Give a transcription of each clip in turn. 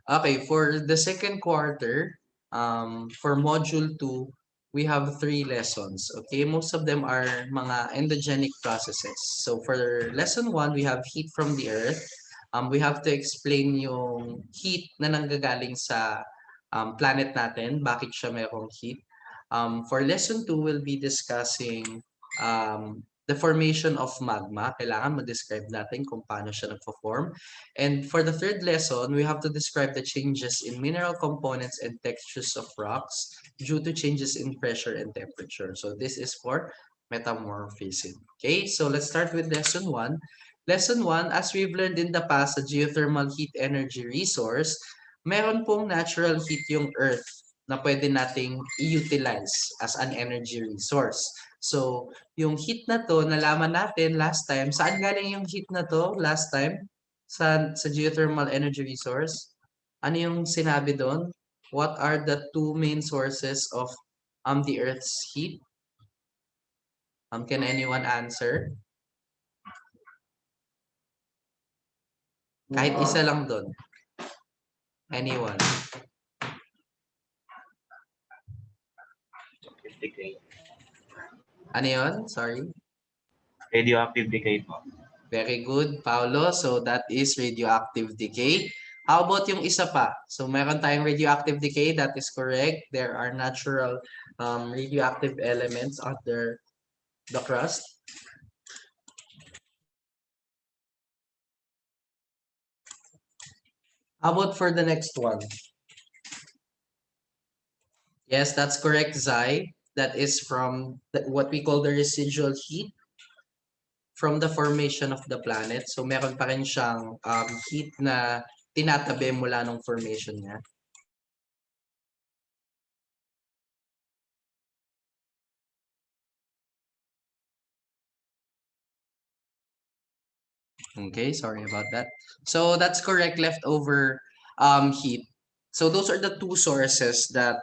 Okay, for the second quarter, for module 2, we have 3 lessons. Okay, most of them are mga endogenic processes. So for lesson 1, we have heat from the earth. We have to explain yung heat na nanggagaling sa planet natin, bakit siya mayroong heat. For lesson 2, we'll be discussing the formation of magma. Kailangan ma-describe natin kung paano siya nagpo-form. And for the third lesson, we have to describe the changes in mineral components and textures of rocks due to changes in pressure and temperature. So this is for metamorphism. Okay, so let's start with lesson 1. Lesson 1, as we've learned in the past, a geothermal heat energy resource, meron pong natural heat yung earth na pwede nating i-utilize as an energy resource. So, yung heat na to, nalaman natin last time, saan galing yung heat na to last time? Sa geothermal energy resource? Ano yung sinabi doon? What are the two main sources of the Earth's heat? Can anyone answer? Kahit isa lang doon. Anyone? Decay. Ano yun? Sorry. Radioactive decay po. Very good, Paolo. So that is radioactive decay. How about yung isa pa? So meron tayong radioactive decay, that is correct. There are natural radioactive elements under the crust. How about for the next one? Yes, that's correct, Zai. That is from what we call the residual heat from the formation of the planet. So meron pa rin siyang heat na tinatabi mula nung formation niya. Okay, sorry about that. So that's correct, leftover heat. So those are the two sources that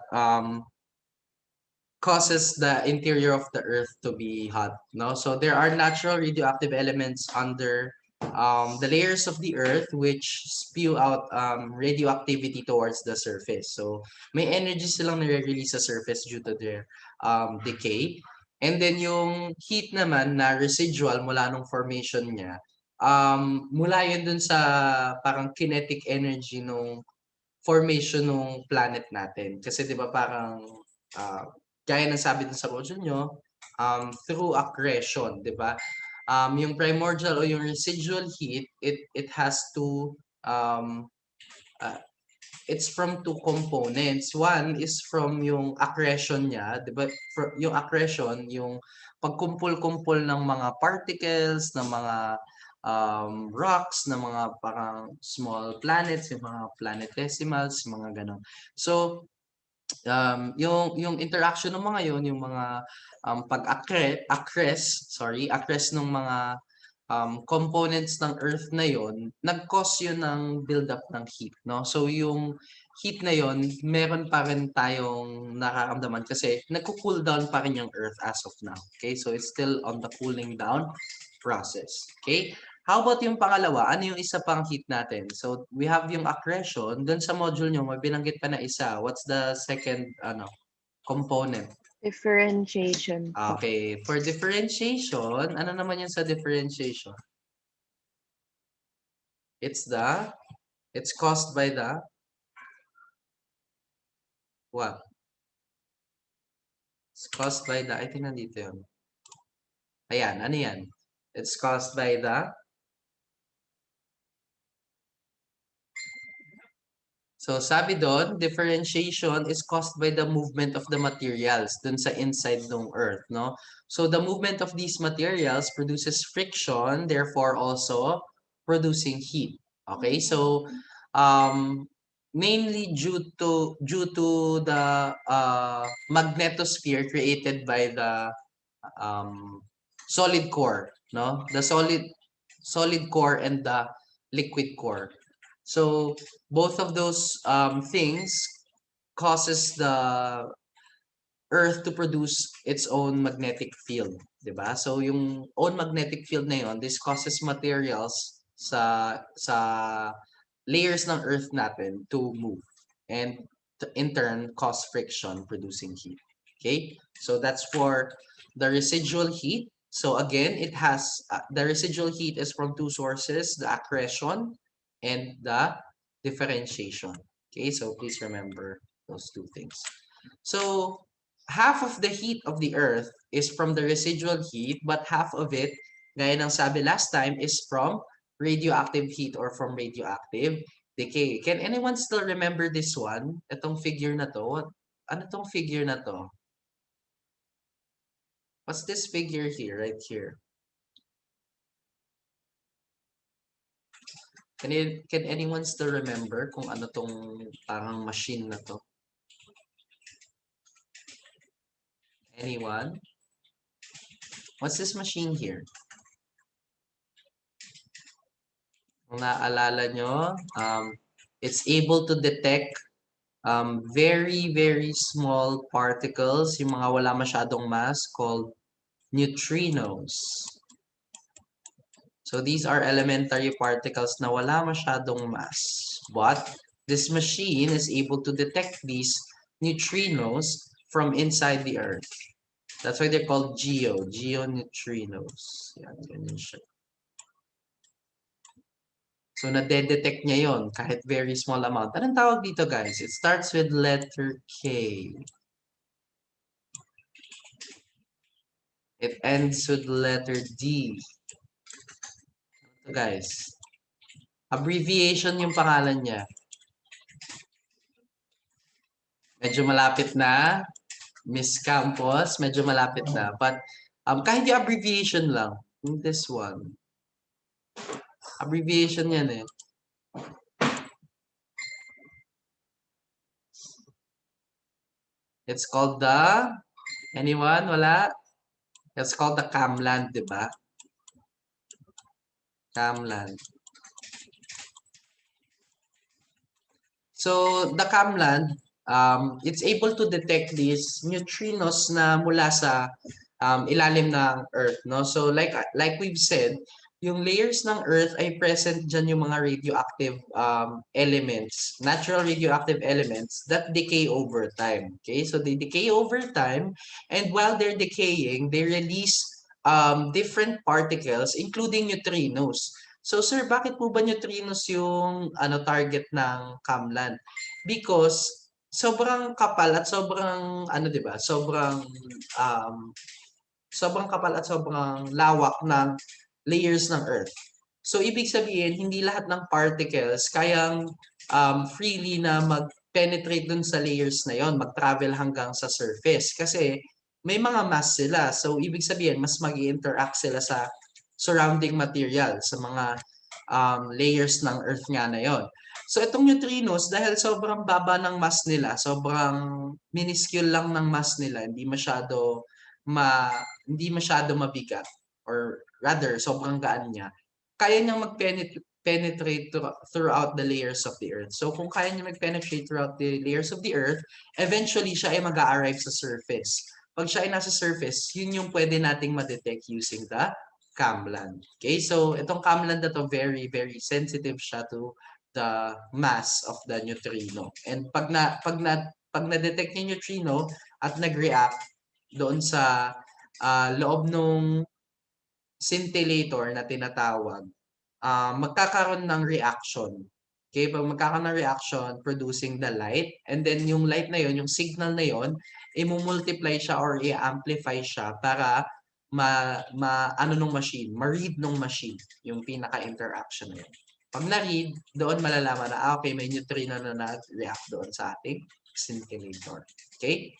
causes the interior of the earth to be hot, no? So there are natural radioactive elements under the layers of the earth which spew out radioactivity towards the surface. So may energy silang nare-release sa surface due to their decay. And then yung heat naman na residual mula nung formation niya, mula yun dun sa parang kinetic energy nung formation ng planet natin. Kasi 'di ba parang gaya ng sabi dun sa module nyo, through accretion, 'di ba? Yung primordial o yung residual heat, it has to uh, it's from two components. One is from yung accretion niya, 'di ba? Yung accretion, yung pagkumpul-kumpul ng mga particles, ng mga rocks, ng mga parang small planets, yung mga planetesimals, mga ganon. So, yung interaction ng mga yon, yung mga accress ng mga components ng Earth na yon, nag-cause yun ng build-up ng heat, no? So yung heat na yon, meron pa rin tayong nararamdaman kasi nagko-cool down pa rin yung Earth as of now. Okay? So it's still on the cooling down process. Okay? How about yung pangalawa? Ano yung isa pang heat natin? So we have yung accretion. Doon sa module nyo, may binanggit pa na isa. What's the second component? Differentiation po. Okay, for differentiation, ano naman yun sa differentiation? It's caused by the what? It's caused by the, I think nandito yun. Ayan, ano yan? It's caused by the, so sabi doon, differentiation is caused by the movement of the materials dun sa inside ng Earth, no? So the movement of these materials produces friction, therefore also producing heat. Okay, so mainly due to the magnetosphere created by the solid core, no? The solid core and the liquid core. So both of those things causes the Earth to produce its own magnetic field, 'di ba? So yung own magnetic field na yon, this causes materials sa layers ng Earth natin to move and in turn cause friction producing heat. Okay, so that's for the residual heat. So again, it has the residual heat is from two sources, the accretion and the differentiation. Okay, so please remember those two things. So half of the heat of the Earth is from the residual heat, but half of it, gaya ng sabi last time, is from radioactive heat or from radioactive decay. Can anyone still remember this one? Itong figure na to? Ano tong figure na to? What's this figure here, right here? Can anyone still remember kung ano tong parang machine na to? Anyone? What's this machine here? Kung naaalala nyo, it's able to detect very, very small particles, yung mga wala masyadong mass, called neutrinos. So these are elementary particles na wala masyadong mass. But this machine is able to detect these neutrinos from inside the Earth. That's why they're called geoneutrinos. Yan, ganyan siya. So, nade-detect niya yon kahit very small amount. Anong tawag dito, guys? It starts with letter K. It ends with letter D. Ito, guys. Abbreviation yung pangalan niya. Medyo malapit na. Miss Campos, medyo malapit na. But, kahit yung abbreviation lang. This one. Abbreviation yan eh. It's called the, anyone? Wala? It's called the Camland, di ba? Camland. So, the Camland, it's able to detect these neutrinos na mula sa ilalim ng Earth, no? So, like we've said, yung layers ng Earth ay present dyan yung mga radioactive elements, natural radioactive elements that decay over time. Okay? So, they decay over time, and while they're decaying, they release different particles, including neutrinos. So, sir, bakit po ba neutrinos yung target ng Camland? Because sobrang kapal at sobrang ano 'di ba? Um sobrang kapal at sobrang lawak ng layers ng Earth. So ibig sabihin, hindi lahat ng particles kayang freely na mag-penetrate dun sa layers na yon, mag-travel hanggang sa surface. Kasi may mga mass sila. So ibig sabihin, mas mag-interact sila sa surrounding material, sa mga layers ng Earth nga na yon. So itong neutrinos, dahil sobrang baba ng mass nila, sobrang minuscule lang ng mass nila, hindi masyado mabigat, or rather sobrang gaan niya, kaya niyang mag-penetrate throughout the layers of the Earth. So kung kaya niya mag-penetrate throughout the layers of the Earth, eventually siya ay mag-arrive sa surface. Pag siya ay nasa surface, yun yung pwede nating ma-detect using the Camland. Okay, so itong Camland na to, very, very sensitive siya to the mass of the neutrino. And pag na-detect yung neutrino at nag-react doon sa loob ng scintillator na tinatawag, magkakaroon ng reaction. Okay, pag magkakaroon ng reaction producing the light, and then yung light na yon, yung signal na yon, i-multiply siya or i-amplify siya para ano nung machine, ma-read nung machine yung pinaka-interaction na yun. Pag na-read, doon malalaman na, okay, may neutrino na na-react doon sa ating scintillator. Okay?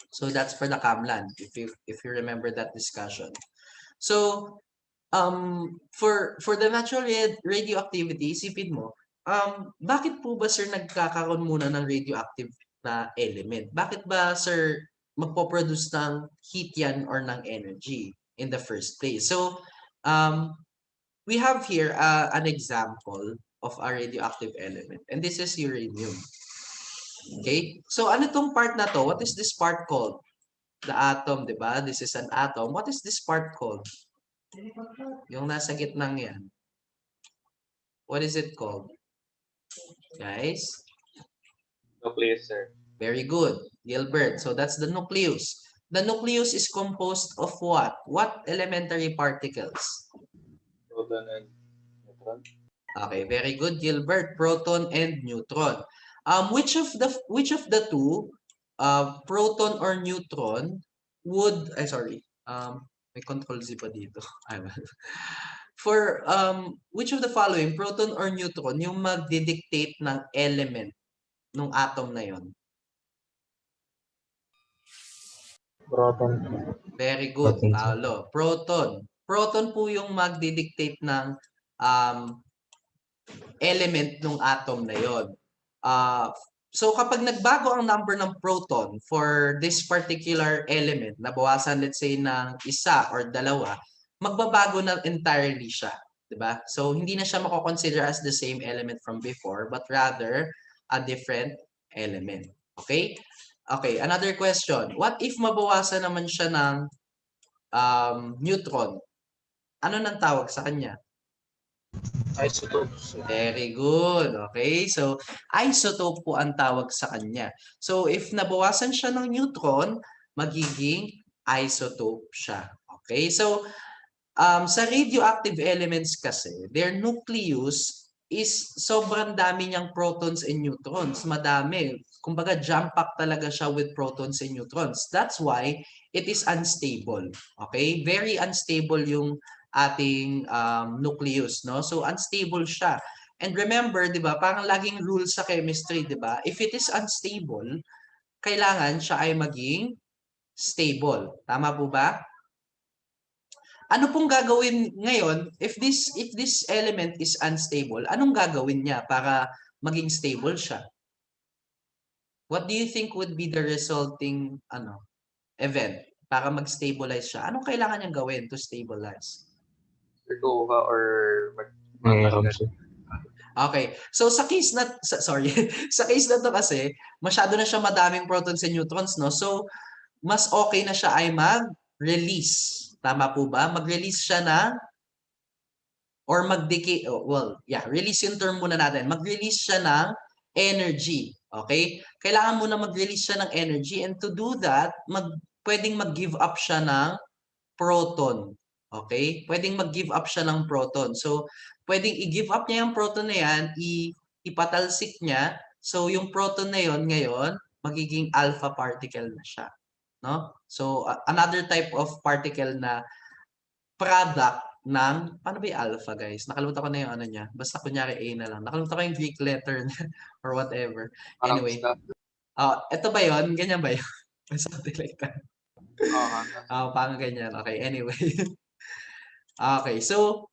So that's for the Camland, if you remember that discussion. So, for the natural radioactivity, isipin mo, bakit po ba, sir, nagkakaroon muna ng radioactive na element? Bakit ba, sir, magpo-produce ng heat yan or ng energy in the first place? So, we have here an example of a radioactive element, and this is uranium. Okay? So, ano tong part na to? What is this part called? The atom, di ba? This is an atom. What is this part called? Yung nasa gitnang yan. What is it called? Guys? Nucleus, sir. Very good, Gilbert. So that's the nucleus. The nucleus is composed of what? What elementary particles? Proton and neutron. Okay, very good, Gilbert. Proton and neutron. Which of the two, proton or neutron, would sorry. May control Z pa dito. For which of the following, proton or neutron, yung magdidictate ng element ng atom na yon? Proton. Very good, Proton, sir. Paolo. Proton. Proton po yung magdidictate ng element ng atom na yon. So kapag nagbago ang number ng proton for this particular element, nabawasan let's say ng isa or dalawa, magbabago na entirely siya, 'di ba? So hindi na siya mako-consider as the same element from before, but rather a different element. Okay? Okay, another question. What if mabawasan naman siya ng neutron? Ano nang tawag sa kanya? Isotopes. Very good. Okay, so isotope po ang tawag sa kanya. So if nabawasan siya ng neutron, magiging isotope siya. Okay, so sa radioactive elements kasi, their nucleus is sobrang dami niyang protons and neutrons. Madami. Kumbaga, jam-packed talaga siya with protons and neutrons. That's why it is unstable. Okay? Very unstable yung ating nucleus. No? So, unstable siya. And remember, di ba, parang laging rule sa chemistry, di ba? If it is unstable, kailangan siya ay maging stable. Tama po ba? Ano pong gagawin ngayon if this element is unstable? Anong gagawin niya para maging stable siya? What do you think would be the resulting event para mag-stabilize siya? Anong kailangan niyang gawin to stabilize? Kuha or mag-hiram, sir. Okay. So sa case na sorry, sa case na to kasi masyado na siya madaming protons and neutrons, no? So mas okay na siya ay mag-release. Tama po ba? Mag-release siya ng or mag-decay, release yung term muna natin. Mag-release siya ng energy. Okay? Kailangan muna mag-release siya ng energy, and to do that, pwedeng mag-give up siya ng proton. Okay? Pwedeng mag-give up siya ng proton. So, pwedeng i-give up niya yung proton na yan, ipatalsik niya. So, yung proton na yon ngayon, magiging alpha particle na siya. No? So, another type of particle na product ng, paano ba yung alpha, guys? Nakalimutan ko na yung ano niya. Basta kunyari A na lang. Nakalimutan ko yung Greek letter niya or whatever. Parang Anyway. basta. Ito ba yon? Ganyan ba yun? Something like that. Oo. Parang ganyan. Okay, anyway. Okay, so,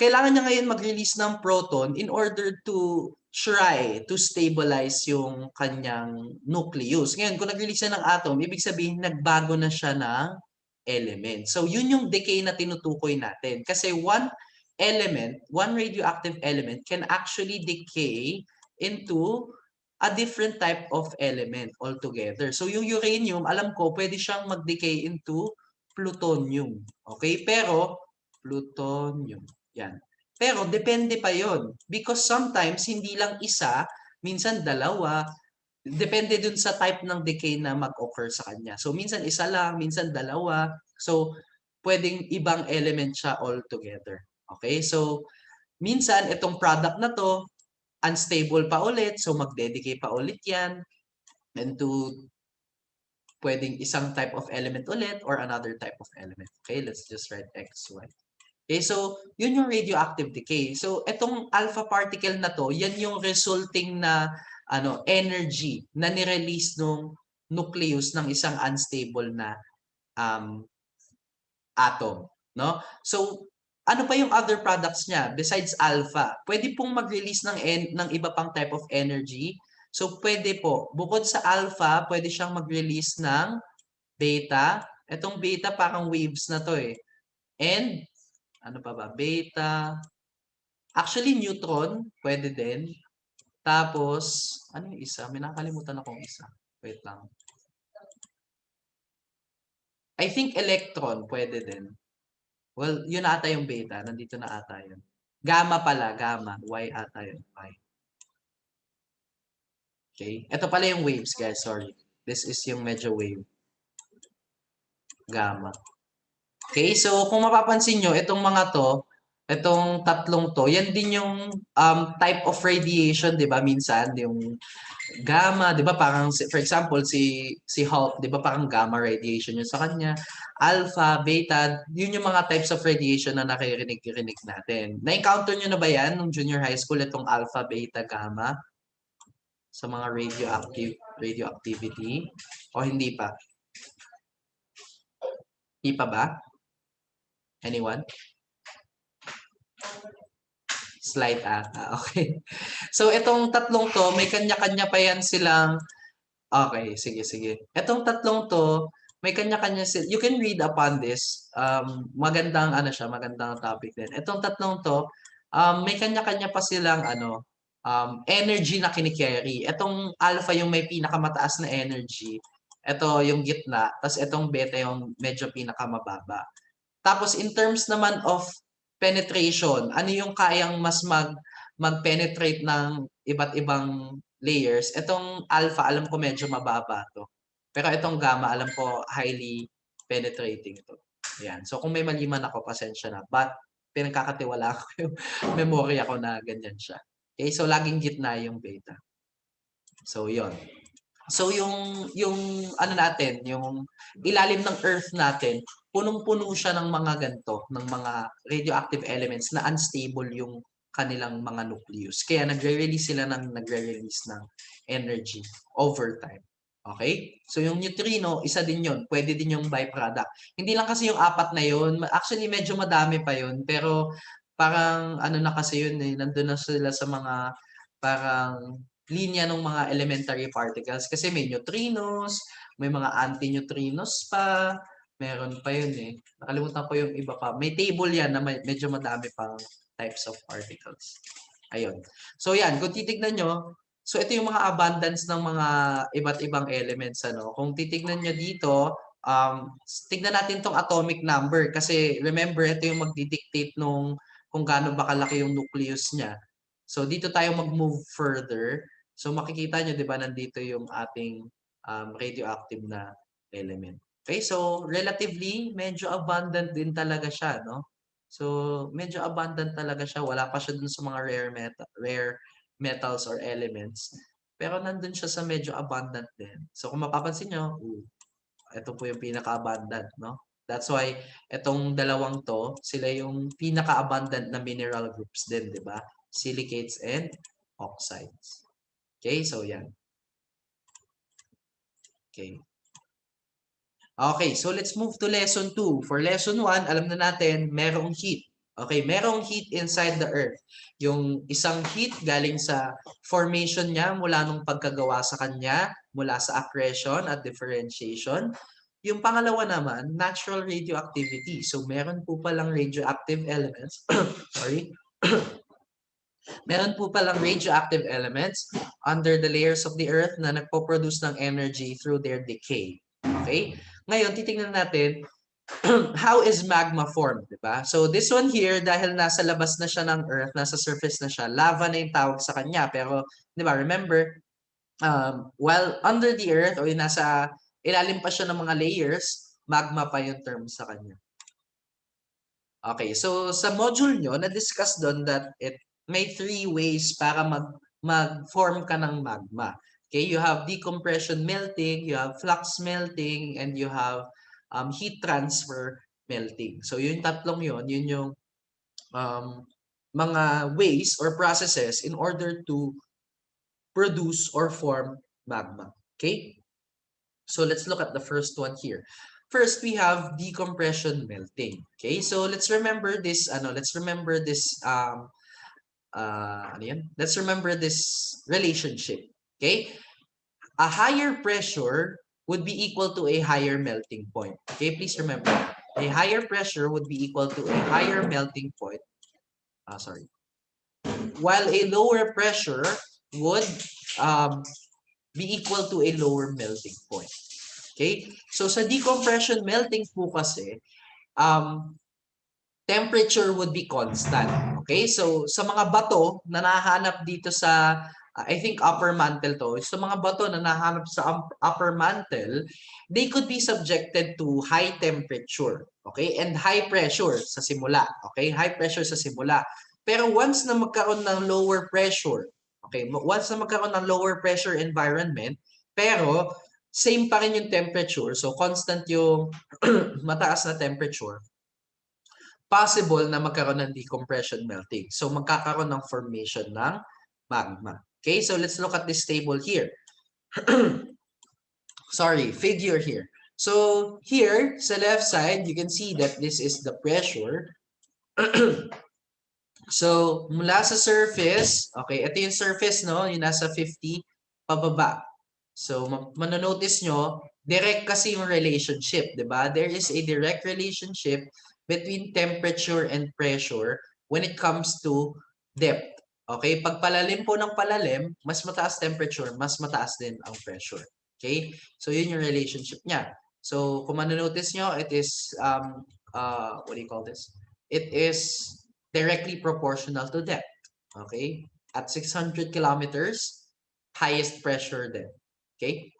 kailangan niya ngayon mag-release ng proton in order to try to stabilize yung kanyang nucleus. Ngayon, kung nag-release na ng atom, ibig sabihin nagbago na siya ng element. So, yun yung decay na tinutukoy natin. Kasi one radioactive element can actually decay into a different type of element altogether. So, yung uranium, alam ko, pwede siyang mag-decay into plutonium. Okay? Pero, plutonium. Yan. Pero, depende pa yon. Because sometimes, hindi lang isa, minsan dalawa, depende dun sa type ng decay na mag-occur sa kanya. So, minsan isa lang, minsan dalawa. So, pwedeng ibang element siya altogether. Okay? So, minsan, itong product na to, unstable pa ulit. So, mag-dedicate pa ulit yan. And to pwedeng isang type of element ulit or another type of element. Okay? Let's just write X, Y. Okay, so yun yung radioactive decay. So itong alpha particle na to, yan yung resulting na energy na ni-release nung nucleus ng isang unstable na atom, no? So ano pa yung other products niya besides alpha? Pwede pong mag-release ng iba pang type of energy. So pwede po, bukod sa alpha, pwede siyang mag-release ng beta. Itong beta parang waves na to eh. And ano pa ba? Beta. Actually, neutron, pwede din. Tapos, ano yung isa? May nakalimutan akong isa. Wait lang. I think electron, pwede din. Well, yun ata yung beta. Nandito na ata yun. Gamma pala, gamma. Y ata yun. Y. Okay? Ito pala yung waves, guys. Sorry. This is yung medyo wave. Gamma. Okay? So, kung mapapansin nyo, itong mga to, itong tatlong to, yan din yung type of radiation, di ba? Minsan, yung gamma, 'di ba? Parang for example si Hulk, 'di ba? Parang gamma radiation yun sa kanya. Alpha, beta, yun yung mga types of radiation na nakirinig natin. Na-encounter niyo na ba 'yan nung junior high school itong alpha, beta, gamma sa mga radioactivity o hindi pa? Hindi pa ba? Anyone? Slide okay. So itong tatlong to, may kanya-kanya pa yan silang. Okay, sige, sige. Etong tatlong to, may kanya-kanya sila. You can read upon this. Magandang ano siya, magandang topic din. Etong tatlong to, may kanya-kanya pa silang energy na kinikerry. Etong alpha yung may pinakamataas na energy. Ito yung gitna, tapos etong beta yung medyo pinakamababa. Tapos in terms naman of penetration, ano yung kayang mas mag-penetrate ng iba't ibang layers? Itong alpha, alam ko medyo mababa to. Pero itong gamma, alam ko highly penetrating to. Yan. So kung may mali man ako, pasensya na. But pinagkakatiwala ko yung memory ako na ganyan siya. Okay, so laging gitna yung beta. So yon. So yung ano natin, yung ilalim ng Earth natin, punong-puno siya ng mga ganto, ng mga radioactive elements na unstable yung kanilang mga nucleus. Kaya nagre-release ng energy over time. Okay? So yung neutrino, isa din yun. Pwede din yung byproduct. Hindi lang kasi yung apat na yun. Actually, medyo madami pa yun. Pero parang ano na kasi yun eh. Nandun na sila sa mga parang linya ng mga elementary particles kasi may neutrinos, may mga antineutrinos pa, meron pa yun eh. Nakalimutan ko yung iba pa. May table yan na medyo madami pang types of particles. Ayun. So yan, kung titignan nyo, so ito yung mga abundance ng mga iba't ibang elements. Ano? Kung titignan nyo dito, tignan natin tong atomic number kasi remember, ito yung magdidictate nung kung gaano ba kalaki yung nucleus niya. So dito tayo mag-move further. So makikita nyo, di ba, nandito yung ating radioactive na element. Okay, so relatively, medyo abundant din talaga siya, no? So medyo abundant talaga siya. Wala pa siya dun sa mga rare metals or elements. Pero nandun siya sa medyo abundant din. So kung mapapansin nyo, ito po yung pinaka-abundant, no? That's why itong dalawang to, sila yung pinaka-abundant na mineral groups din, di ba? Silicates and oxides. Okay, so yan. Okay. Okay, so let's move to lesson 2. For lesson 1, alam na natin, merong heat. Okay, merong heat inside the earth. Yung isang heat galing sa formation niya mula nung pagkagawa sa kanya, mula sa accretion at differentiation. Yung pangalawa naman, natural radioactivity. So meron po palang radioactive elements. Sorry. Meron po palang radioactive elements under the layers of the earth na nagpo-produce ng energy through their decay. Okay? Ngayon, titingnan natin how is magma formed, di ba? So this one here, dahil nasa labas na siya ng earth, nasa surface na siya, lava na yung tawag sa kanya. Pero, di ba, remember, while under the earth o nasa ilalim pa siya ng mga layers, magma pa yung term sa kanya. Okay, so sa module nyo, na-discuss doon that may 3 ways para mag-form ka ng magma. Okay, you have decompression melting, you have flux melting, and you have heat transfer melting. So yung tatlong yun yung mga ways or processes in order to produce or form magma. Okay, so let's look at the first one here. First, we have decompression melting. Okay, so let's remember this. Let's remember this. Let's remember this relationship. Okay, a higher pressure would be equal to a higher melting point. Okay, please remember a higher pressure would be equal to a higher melting point. While a lower pressure would be equal to a lower melting point. Okay? So sa decompression melting po kasi, temperature would be constant. Okay? So, sa mga bato na nahanap dito sa, I think upper mantle to, sa mga bato na nahanap sa upper mantle, they could be subjected to high temperature. Okay? And high pressure sa simula. Okay? High pressure sa simula. Pero once na magkaroon ng lower pressure, okay, once na magkaroon ng lower pressure environment, pero same pa rin yung temperature, so constant yung mataas na temperature, possible na magkaroon ng decompression melting. So magkakaroon ng formation ng magma. Okay, so let's look at this table here. Sorry, figure here. So here, sa left side, you can see that this is the pressure. So mula sa surface, okay, ito yung surface, no? Yung nasa 50 pababa. So manonotice nyo, direct kasi yung relationship, di ba? There is a direct relationship between temperature and pressure when it comes to depth. Okay? Pag palalim po ng palalim, mas mataas temperature, mas mataas din ang pressure. Okay? So yun yung relationship niya. So kung manonotice nyo, it is, what do you call this? It is directly proportional to depth. Okay? At 600 kilometers, highest pressure din. Okay?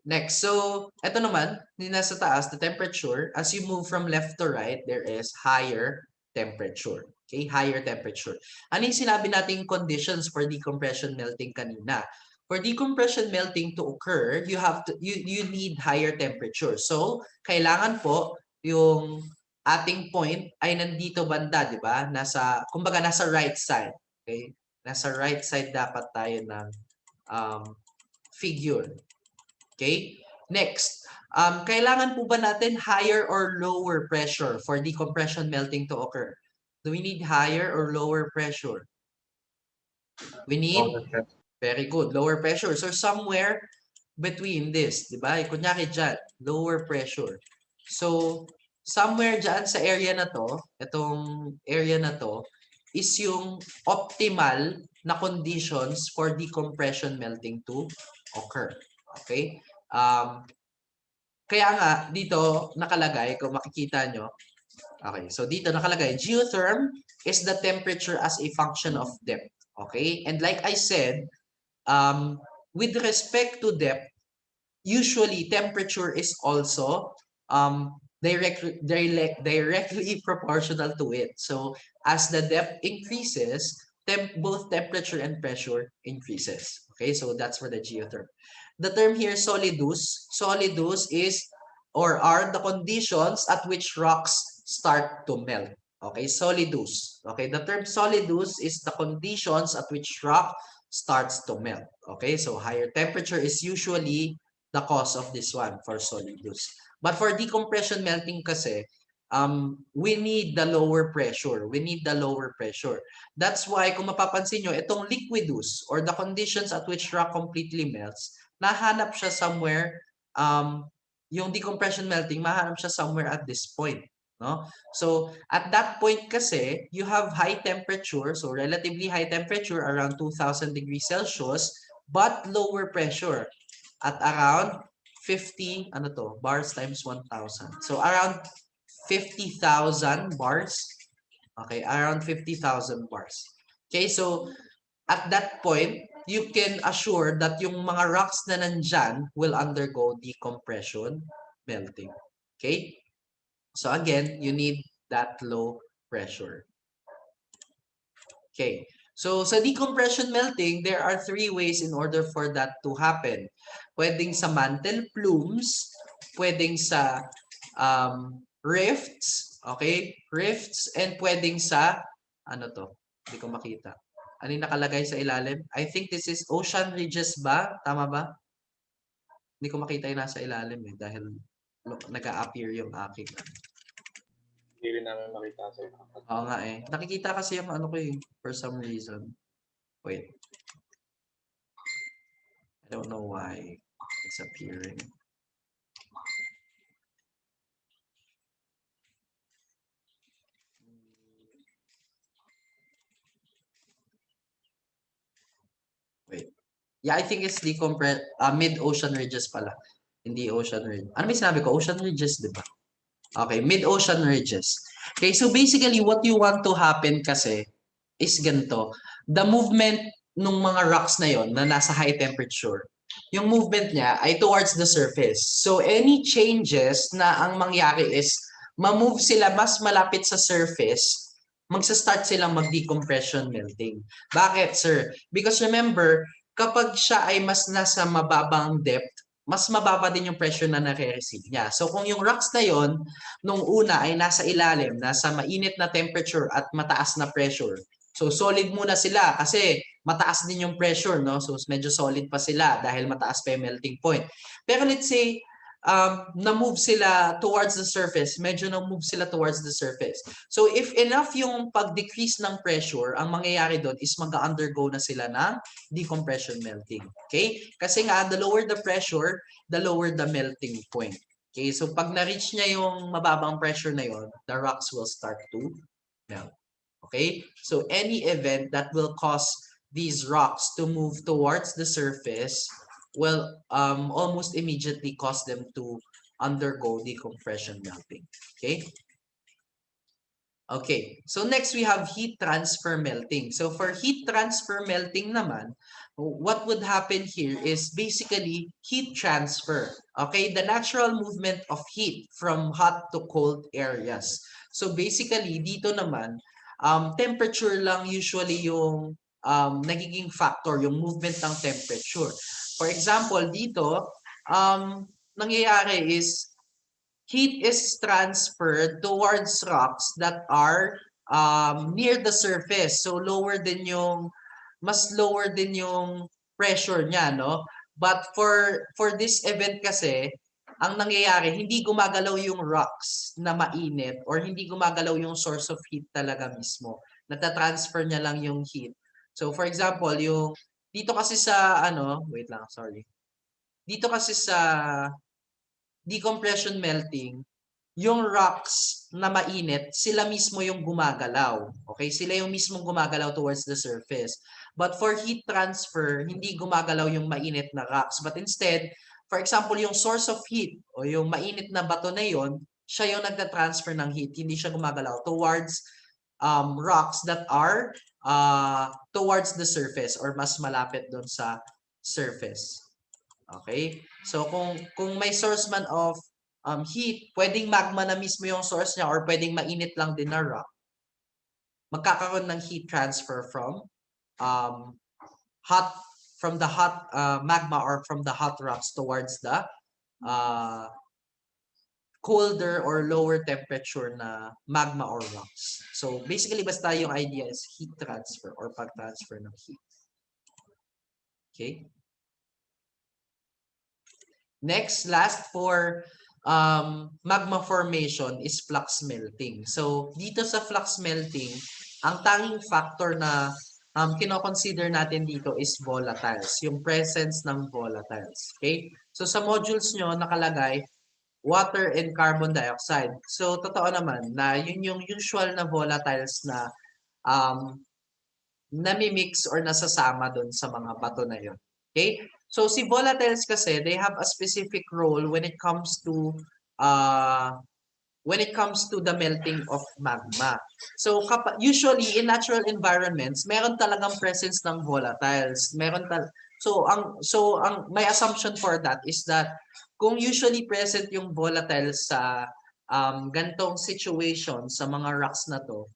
Next, so ito naman, yung nasa taas, the temperature, as you move from left to right, there is higher temperature. Okay, higher temperature. Ano yung sinabi nating conditions for decompression melting kanina? For decompression melting to occur, you need higher temperature. So, kailangan po yung ating point ay nandito banda, di ba? Kumbaga nasa right side. Okay? Nasa right side dapat tayo ng figure. Okay? Next, kailangan po ba natin higher or lower pressure for decompression melting to occur? Do we need higher or lower pressure? We need, very good, lower pressure. So somewhere between this, di ba? Kunyari dyan, lower pressure. So somewhere dyan sa area na to, itong area na to, is yung optimal na conditions for decompression melting to occur. Okay? Kaya nga, dito nakalagay, kung makikita nyo, okay, so dito nakalagay, geotherm is the temperature as a function of depth. Okay? And like I said, with respect to depth, usually temperature is also directly proportional to it. So as the depth increases, both temperature and pressure increases. Okay, so that's for the geotherm. The term here, solidus. Solidus is or are the conditions at which rocks start to melt. Okay, solidus. Okay, the term solidus is the conditions at which rock starts to melt. Okay, so higher temperature is usually the cause of this one for solidus. But for decompression melting kasi, we need the lower pressure. We need the lower pressure. That's why kung mapapansin nyo, itong liquidus or the conditions at which rock completely melts, nahanap siya somewhere, yung decompression melting, mahanap siya somewhere at this point. No? So, at that point kasi, you have high temperature, so relatively high temperature around 2,000 degrees Celsius, but lower pressure at around 50, bars times 1,000. So, around 50,000 bars. Okay, around 50,000 bars. Okay, so, at that point, you can assure that yung mga rocks na nandyan will undergo decompression melting. Okay? So again, you need that low pressure. Okay. So sa decompression melting, there are three ways in order for that to happen. Pwedeng sa mantle plumes, pwedeng sa rifts, okay? Rifts, and pwedeng sa, ano to? Hindi ko makita. Ano yung nakalagay sa ilalim? I think this is ocean ridges ba? Tama ba? Hindi ko makita yung nasa ilalim eh dahil nag-a-appear yung aking. Hindi rin namin makita sa iyo. Oo nga eh. Nakikita kasi yung ano ko eh, for some reason. Wait. I don't know why it's appearing. Wait. Yeah, I think it's mid-ocean ridges pala. Hindi ocean ridge. Ano may sinabi ko? Ocean ridges, di ba? Okay, mid-ocean ridges. Okay, so basically what you want to happen kasi is ganito. The movement ng mga rocks na yon na nasa high temperature, yung movement niya ay towards the surface. So any changes na ang mangyari is ma-move sila mas malapit sa surface, magsa-start silang mag-decompression melting. Bakit, sir? Because remember, kapag siya ay mas nasa mababang depth, mas mababa din yung pressure na nare-receive niya. So kung yung rocks na yon nung una ay nasa ilalim, nasa mainit na temperature at mataas na pressure, so solid muna sila kasi mataas din yung pressure, no? So medyo solid pa sila dahil mataas pa yung melting point. Pero let's say na-move sila towards the surface, medyo na-move sila towards the surface. So if enough yung pag-decrease ng pressure, ang mangyayari doon is mag-undergo na sila ng decompression melting. Okay? Kasi nga, the lower the pressure, the lower the melting point. Okay? So pag na-reach niya yung mababang pressure na yon, the rocks will start to melt. Okay? So any event that will cause these rocks to move towards the surface will almost immediately cause them to undergo decompression melting. Okay? Okay, so next we have heat transfer melting. So for heat transfer melting naman, what would happen here is basically heat transfer. Okay, the natural movement of heat from hot to cold areas. So basically, dito naman, temperature lang usually yung nagiging factor, yung movement ng temperature. For example, dito, nangyayari is heat is transferred towards rocks that are near the surface. So mas lower din yung pressure niya, no? But for this event kasi, ang nangyayari, hindi gumagalaw yung rocks na mainit or hindi gumagalaw yung source of heat talaga mismo. Nata-transfer niya lang yung heat. So for example, yung dito kasi sa wait lang, sorry. Dito kasi sa decompression melting, yung rocks na mainit, sila mismo yung gumagalaw. Okay? Sila yung mismong gumagalaw towards the surface. But for heat transfer, hindi gumagalaw yung mainit na rocks. But instead, for example, yung source of heat o yung mainit na bato na yon, siya yung nagta-transfer ng heat. Hindi siya gumagalaw towards rocks that are towards the surface or mas malapit doon sa surface. Okay? So kung may source man of heat, pwedeng magma na mismo yung source niya or pwedeng mainit lang din na rock. Magkakaroon ng heat transfer from um, the hot magma or from the hot rocks towards the uh, colder or lower temperature na magma or rocks. So basically basta yung idea is heat transfer or pag-transfer ng heat. Okay? Next, last for magma formation is flux melting. So, dito sa flux melting, ang tanging factor na kino-consider natin dito is volatiles, yung presence ng volatiles. Okay? So, sa modules nyo nakalagay water and carbon dioxide. So, totoo naman na yun yung usual na volatiles na nami-mix or nasasama doon sa mga bato na yun. Okay? So si volatiles kasi, they have a specific role when it comes to the melting of magma. So usually in natural environments, meron talagang presence ng volatiles. So ang my assumption for that is that kung usually present yung volatiles sa gantong situation sa mga rocks na to,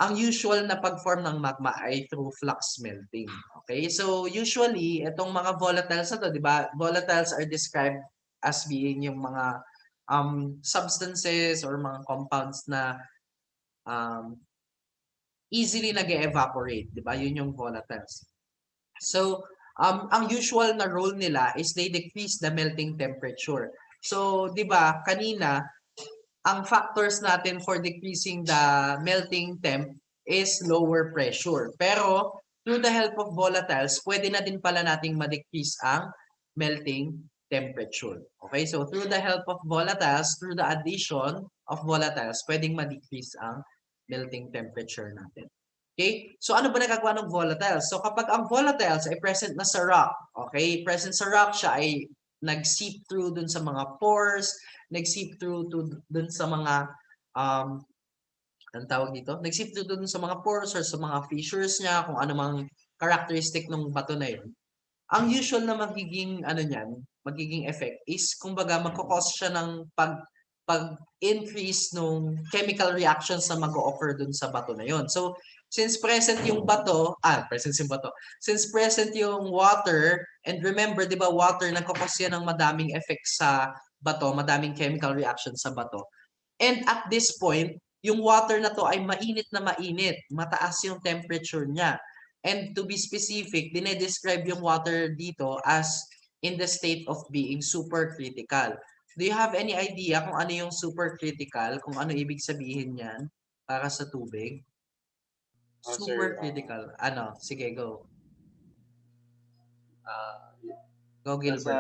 ang usual na pag-form ng magma ay through flux melting. Okay? So usually, itong mga volatiles na to, di ba? Volatiles are described as being yung mga substances or mga compounds na easily nag-evaporate, di ba? Yun yung volatiles. So, ang usual na role nila is they decrease the melting temperature. So, di ba, kanina, ang factors natin for decreasing the melting temp is lower pressure. Pero through the help of volatiles, pwede na din pala nating ma-decrease ang melting temperature. Okay? So through the help of volatiles, through the addition of volatiles, pwedeng ma-decrease ang melting temperature natin. Okay? So ano ba nagagawa ng volatiles? So kapag ang volatiles ay present na sa rock, okay? Present sa rock, siya ay nag-seep through dun sa mga pores, nag-seep through to dun sa mga ang tawag dito, nagsip doon sa mga pores or sa mga fissures niya, kung ano mang characteristic ng bato na yun. Ang usual na magiging ano niyan, magiging effect is kumbaga magko-cause siya ng pag-increase nung chemical reactions na mag-o-occur dun sa bato na yon. So, since present yung bato, present yung bato. Since present yung water, and remember, 'di ba, water nagko-cause yan ng madaming effect sa bato, madaming chemical reaction sa bato. And at this point, yung water na to ay mainit na mainit, mataas yung temperature niya. And to be specific, dinedescribe yung water dito as in the state of being supercritical. Do you have any idea kung ano yung supercritical? Kung ano ibig sabihin niyan para sa tubig? Sir, Supercritical. Ano? Sige, go. ah, Go, nasa Gilbert.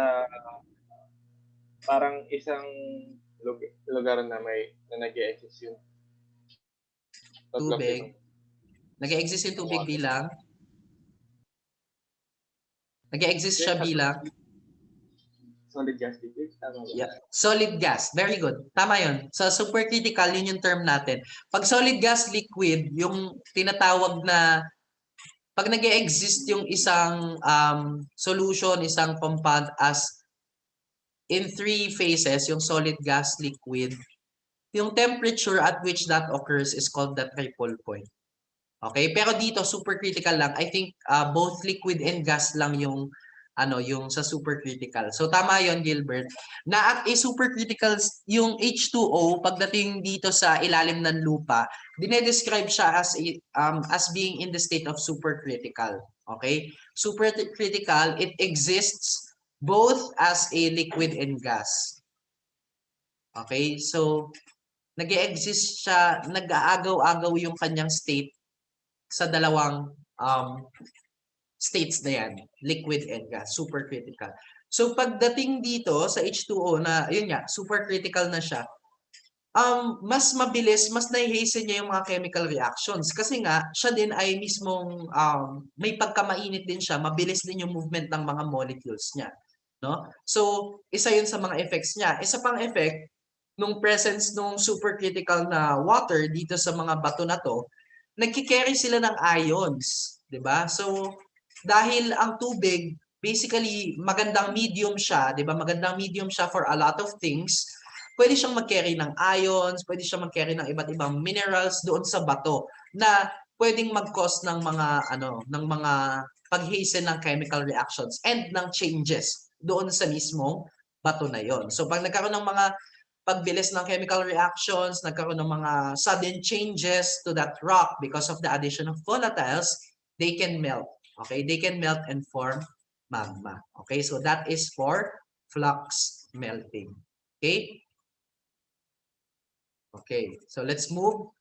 parang isang lugar na nag-exist yung Tubig. tatlong Nag-exist yung tubig water. bilang? Nag-exist siya bilang? Solid gas liquid, tama ba? Yeah. Solid gas. Very good. Tama yun. Sa supercritical, yun yung term natin. Pag solid gas liquid, yung tinatawag na pag nag exist yung isang solution, isang compound as in three phases, yung solid gas liquid, yung temperature at which that occurs is called the triple point. Okay? Pero dito, supercritical lang. I think both liquid and gas lang yung yung sa supercritical. So tama yon, Gilbert. Na at a supercritical yung H2O pagdating dito sa ilalim ng lupa, dinedescribe siya as being in the state of supercritical. Okay? Supercritical, it exists both as a liquid and gas. Okay? So nag-exist siya, nag-aagaw-agaw yung kanyang state sa dalawang states na yan, liquid and gas, supercritical. So pagdating dito sa H2O na, yun nga, supercritical na siya, mas mabilis, mas na-hasten niya yung mga chemical reactions. Kasi nga, siya din ay mismong, may pagkamainit din siya, mabilis din yung movement ng mga molecules niya. No? So, isa yun sa mga effects niya. Isa pang effect, nung presence nung supercritical na water dito sa mga bato na to, nagki-carry sila ng ions, 'di ba? So dahil ang tubig basically magandang medium siya, 'di ba? Magandang medium siya for a lot of things. Pwede siyang mag-carry ng ions, pwede siyang mag-carry ng iba't ibang minerals doon sa bato na pwedeng mag-cause ng ng mga pag-hasten ng chemical reactions and ng changes doon sa mismong bato na 'yon. So pag nagkaroon ng mga pagbilis ng chemical reactions, nagkaroon ng mga sudden changes to that rock because of the addition of volatiles, they can melt. Okay, they can melt and form magma. Okay, so that is for flux melting. Okay? Okay, so let's move.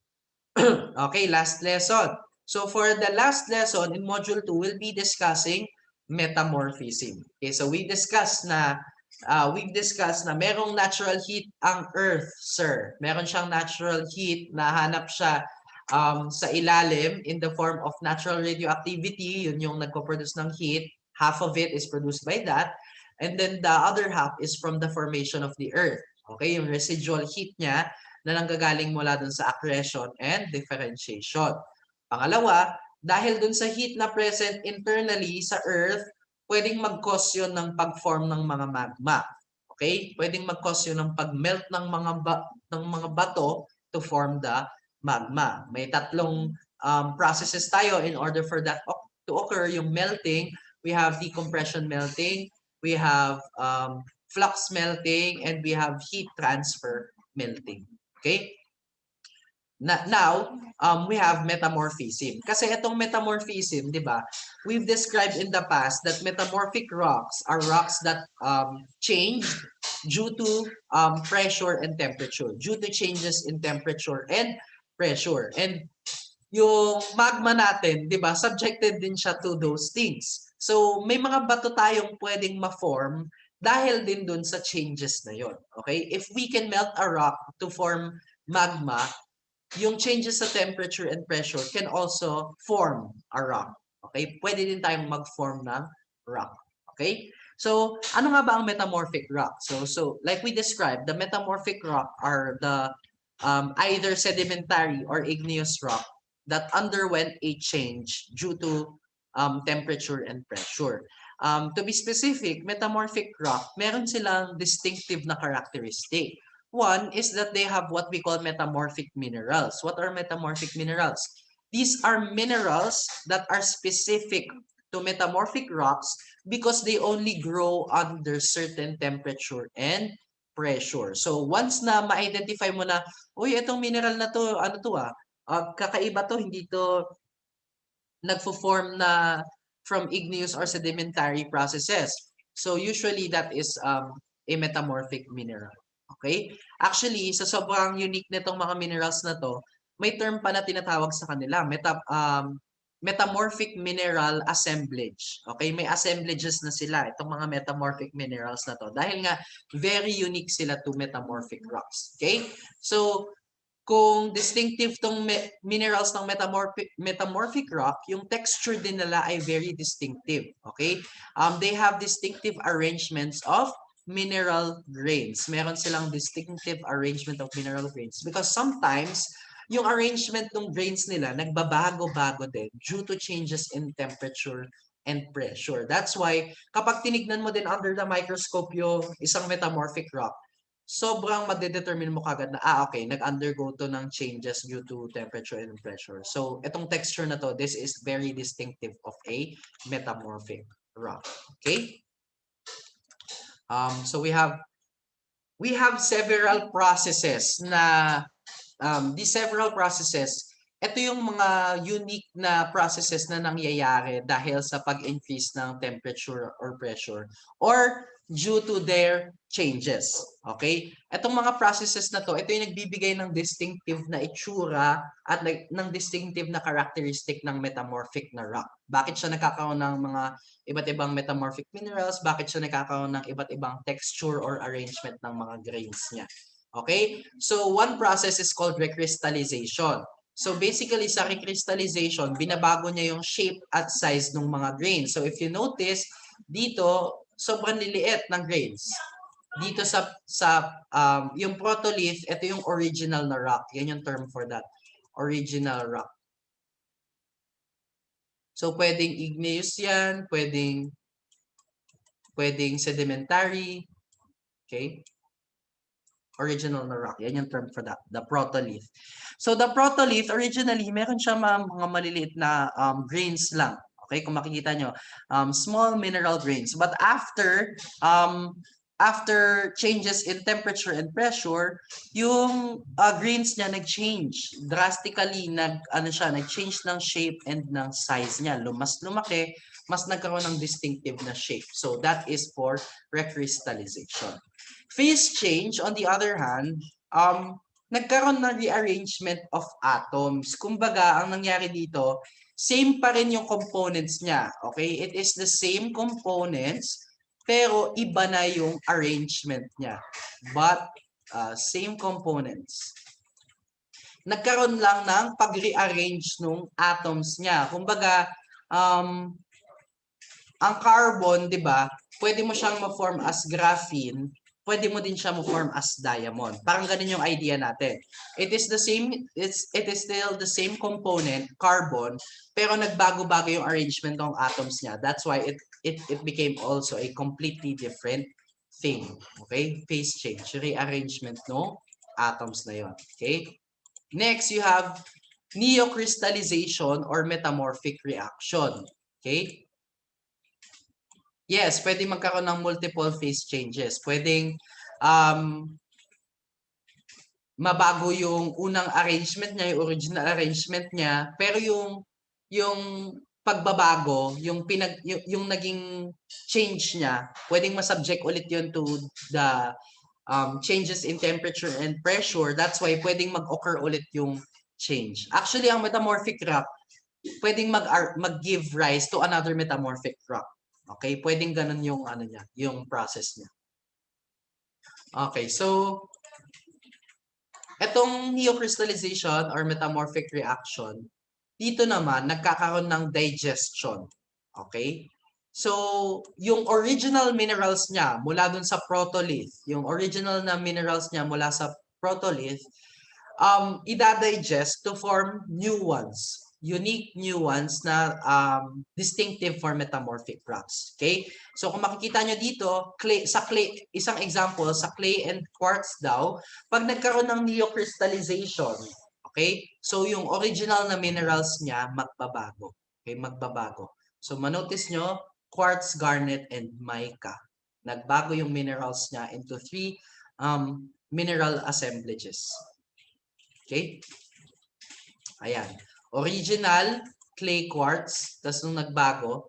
Okay, last lesson. So for the last lesson in module 2, we'll be discussing metamorphism. Okay, so we've discussed na merong natural heat ang Earth, sir. Meron siyang natural heat na hanap siya sa ilalim in the form of natural radioactivity. Yun yung nagpo-produce ng heat. Half of it is produced by that. And then the other half is from the formation of the Earth. Okay, yung residual heat niya na nanggagaling mula dun sa accretion and differentiation. Pangalawa, dahil dun sa heat na present internally sa Earth, pwedeng mag-cause yun ng pag-form ng mga magma. Okay? Pwedeng mag-cause yun ng pag-melt ng mga bato to form the magma. May tatlong processes tayo in order for that to occur. Yung melting, we have decompression melting, we have flux melting, and we have heat transfer melting. Okay? Now, we have metamorphism. Kasi itong metamorphism, di ba, we've described in the past that metamorphic rocks are rocks that change due to pressure and temperature, due to changes in temperature and pressure. And yung magma natin, di ba, subjected din siya to those things. So, may mga bato tayong pwedeng ma-form dahil din dun sa changes na yon. Okay? If we can melt a rock to form magma, yung changes sa temperature and pressure can also form a rock. Okay? Pwede din tayong mag-form ng rock. Okay? So, ano nga ba ang metamorphic rock? So like we described, the metamorphic rock are the either sedimentary or igneous rock that underwent a change due to temperature and pressure. To be specific, metamorphic rock, meron silang distinctive na characteristic. One is that they have what we call metamorphic minerals. What are metamorphic minerals? These are minerals that are specific to metamorphic rocks because they only grow under certain temperature and pressure. So once na ma-identify mo na, uy, itong mineral na to, ano to kakaiba to, hindi to nagfo-form na from igneous or sedimentary processes. So usually that is a metamorphic mineral. Okay? Actually, sa sobrang unique nitong mga minerals na to, may term pa na tinatawag sa kanila, metamorphic mineral assemblage. Okay? May assemblages na sila, itong mga metamorphic minerals na to. Dahil nga, very unique sila to metamorphic rocks. Okay? So, kung distinctive tong minerals ng metamorphic rock, yung texture din nila ay very distinctive. Okay? They have distinctive arrangements of mineral grains. Meron silang distinctive arrangement of mineral grains because sometimes yung arrangement ng grains nila nagbabago-bago din due to changes in temperature and pressure. That's why kapag tinignan mo din under the microscope yung isang metamorphic rock, sobrang madedetermine mo kagad na, okay, nag-undergo to ng changes due to temperature and pressure. So, itong texture na to, this is very distinctive of a metamorphic rock. Okay? So, we have several processes na, these several processes, ito yung mga unique na processes na nangyayari dahil sa pag-increase ng temperature or pressure or due to their changes. Okay? Itong mga processes na to, ito yung nagbibigay ng distinctive na itsura at ng distinctive na characteristic ng metamorphic na rock. Bakit siya nagkakaroon ng mga iba't ibang metamorphic minerals? Bakit siya nagkakaroon ng iba't ibang texture or arrangement ng mga grains niya? Okay? So, one process is called recrystallization. So, basically, sa recrystallization, binabago niya yung shape at size ng mga grains. So, if you notice, dito, sobrang liliit ng grains. Dito yung protolith, ito yung original na rock. Yan yung term for that. Original rock. So, pwedeng igneous yan, pwedeng sedimentary. Okay? Original na rock. Yan yung term for that, the protolith. So the protolith, originally, meron siya mga maliliit na grains lang. Okay, kung makikita nyo, small mineral grains. But after changes in temperature and pressure, yung grains niya nag-change. Drastically, nag-change ng shape and ng size niya. Mas lumaki, mas nagkaroon ng distinctive na shape. So that is for recrystallization. Phase change, on the other hand, nagkaroon ng rearrangement of atoms. Kumbaga, ang nangyari dito, same pa rin yung components niya. Okay? It is the same components, pero iba na yung arrangement niya. But, same components. Nagkaroon lang ng pag-rearrange ng atoms niya. Kumbaga, ang carbon, di ba, pwede mo siyang ma-form as graphene, pwede mo din siya ma-form as diamond. Parang ganun yung idea natin. It is still the same component, carbon, pero nagbago-bago yung arrangement ng atoms niya. That's why it became also a completely different thing. Okay? Phase change, rearrangement ng atoms na yon. Okay? Next, you have neocrystallization or metamorphic reaction. Okay? Yes, pwede magkaroon ng multiple phase changes. Pwedeng mabago yung unang arrangement niya, yung original arrangement niya, pero yung pagbabago, yung naging change niya, pwedeng masubject ulit yun to the changes in temperature and pressure. That's why pwedeng mag-occur ulit yung change. Actually, ang metamorphic rock, pwedeng mag-give rise to another metamorphic rock. Okay, pwedeng ganun yung yung process niya. Okay, so etong neocrystallization or metamorphic reaction, dito naman nagkakaroon ng digestion. Okay? So, yung original minerals niya mula dun sa protolith, yung original na minerals niya mula sa protolith, ida-digest to form new ones. Unique new ones na distinctive for metamorphic rocks. Okay? So kung makikita nyo dito, isang example, sa clay and quartz daw, pag nagkaroon ng neocrystallization, okay? So yung original na minerals niya, magbabago. Okay? Magbabago. So manotice nyo, quartz, garnet, and mica. Nagbago yung minerals niya into 3 mineral assemblages. Okay? Ayan. Original, clay quartz. Tapos nung nagbago,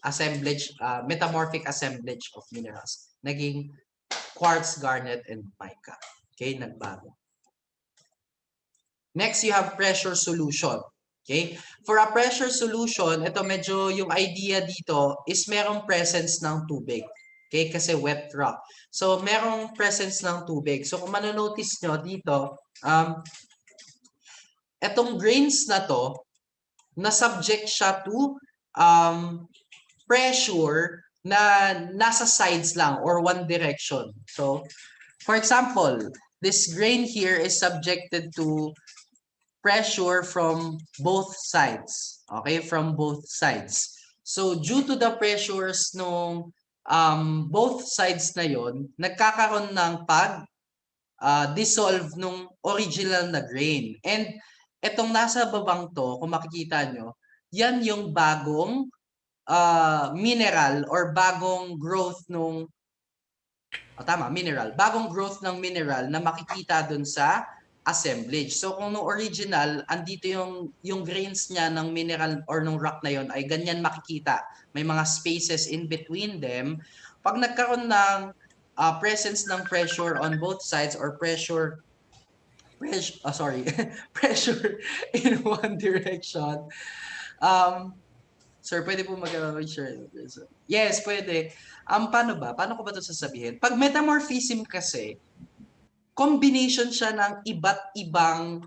assemblage, metamorphic assemblage of minerals. Naging quartz, garnet, and mica. Okay? Nagbago. Next, you have pressure solution. Okay? For a pressure solution, ito medyo yung idea dito is merong presence ng tubig. Okay? Kasi wet rock. So, merong presence ng tubig. So, kung manonotice nyo dito, etong grains na to, na-subject siya to pressure na nasa sides lang or one direction. So, for example, this grain here is subjected to pressure from both sides. Okay? From both sides. So, due to the pressures nung both sides na yon, nagkakaroon ng dissolve nung original na grain. And etong nasa babang to, kung makikita nyo, yan yung bagong mineral or bagong growth nung mineral. Bagong growth ng mineral na makikita dun sa assemblage. So kung no original, andito yung grains niya ng mineral or ng rock na yon ay ganyan makikita. May mga spaces in between them. Pag nagkaroon ng presence ng pressure on both sides or pressure pressure in one direction. Sir, pwede po mag-share. Yes, pwede. Paano ba? Paano ko ba ito sasabihin? Pag metamorphism kasi, combination siya ng iba't ibang,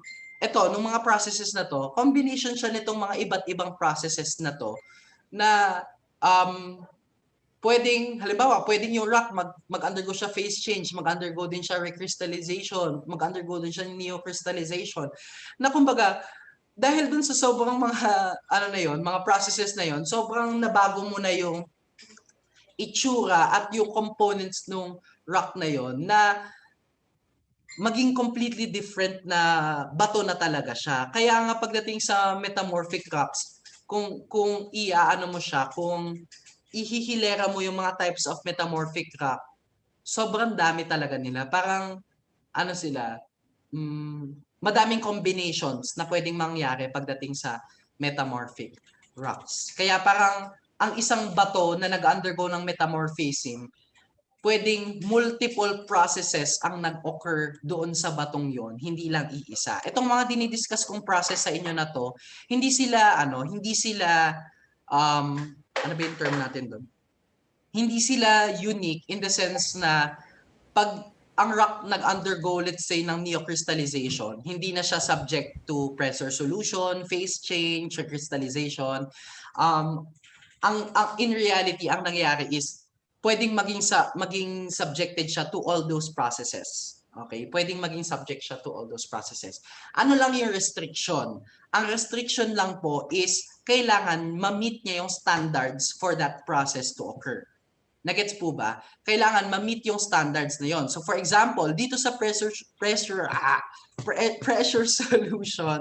nung mga processes na to, combination siya nitong mga iba't ibang processes na to, na pwedeng yung rock mag-undergo siya phase change, mag-undergo din siya recrystallization, mag-undergo din siya neocrystallization. Na kumbaga, dahil dun sa sobrang mga mga processes na yon, sobrang nabago mo na yung itsura at yung components ng rock na yon na maging completely different na bato na talaga siya. Kaya nga pagdating sa metamorphic rocks, kung iaano mo siya, kung ihihilera mo yung mga types of metamorphic rock, sobrang dami talaga nila. Parang, madaming combinations na pwedeng mangyari pagdating sa metamorphic rocks. Kaya parang, ang isang bato na nag-undergo ng metamorphism, pwedeng multiple processes ang nag-occur doon sa batong yon, hindi lang iisa. Itong mga dinidiscuss kong process sa inyo na to, hindi sila ano ba yung term natin doon? Hindi sila unique in the sense na pag ang rock nag-undergo, let's say, ng neocrystallization, hindi na siya subject to pressure solution, phase change, recrystallization. In reality, ang nangyayari is pwedeng maging subjected siya to all those processes. Okay? Pwedeng maging subject siya to all those processes. Ano lang yung restriction? Ang restriction lang po is kailangan ma-meet niya yung standards for that process to occur. Nagets po ba? Kailangan ma-meet yung standards na yon. So for example, dito sa pressure solution,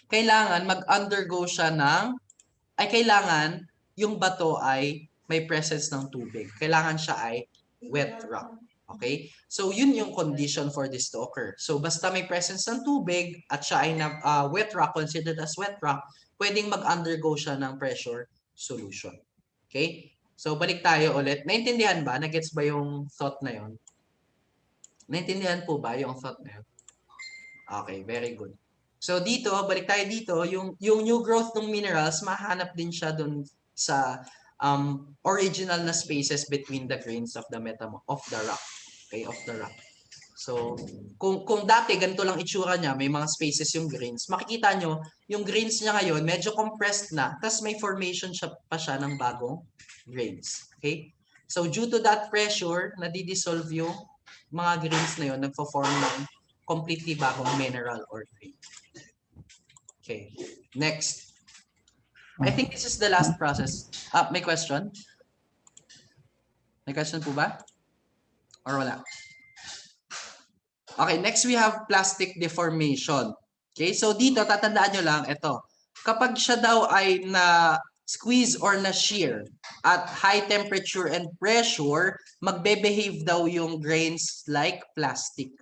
kailangan mag-undergo siya kailangan yung bato ay may presence ng tubig. Kailangan siya ay wet rock. Okay? So yun yung condition for this to occur. So basta may presence ng tubig at siya ay wet rock, considered as wet rock, pwedeng mag-undergo siya ng pressure solution. Okay? So balik tayo ulit. Naintindihan ba? Nagets ba yung thought na yon? Naintindihan po ba yung thought na yun? Okay, very good. So dito, balik tayo dito, yung new growth ng minerals, mahanap din siya dun sa original na spaces between the grains of the rock. Okay, of the rock. So, kung dati ganito lang itsura niya, may mga spaces yung grains, makikita nyo, yung grains niya ngayon, medyo compressed na, tapos may formation pa siya ng bagong grains. Okay? So, due to that pressure, nadidissolve yung mga grains na yun, nagpo-form ng completely bagong mineral or grain. Okay, next. I think this is the last process. May question? May question po ba? Or wala? Okay, next we have plastic deformation. Okay, so dito tatandaan nyo lang, ito. Kapag siya daw ay na squeeze or na shear at high temperature and pressure, magbe-behave daw yung grains like plastic.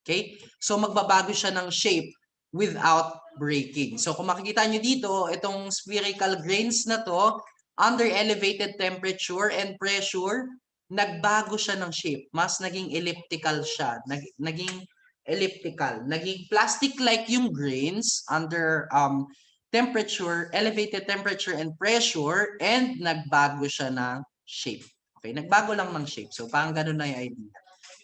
Okay? So magbabago siya ng shape without breaking. So kung makikita nyo dito, itong spherical grains na to, under elevated temperature and pressure, nagbago siya ng shape. Mas naging elliptical siya. Naging elliptical. Naging plastic-like yung grains under temperature, elevated temperature and pressure, and nagbago siya ng shape. Okay, nagbago lang ng shape. So parang ganun na yung idea.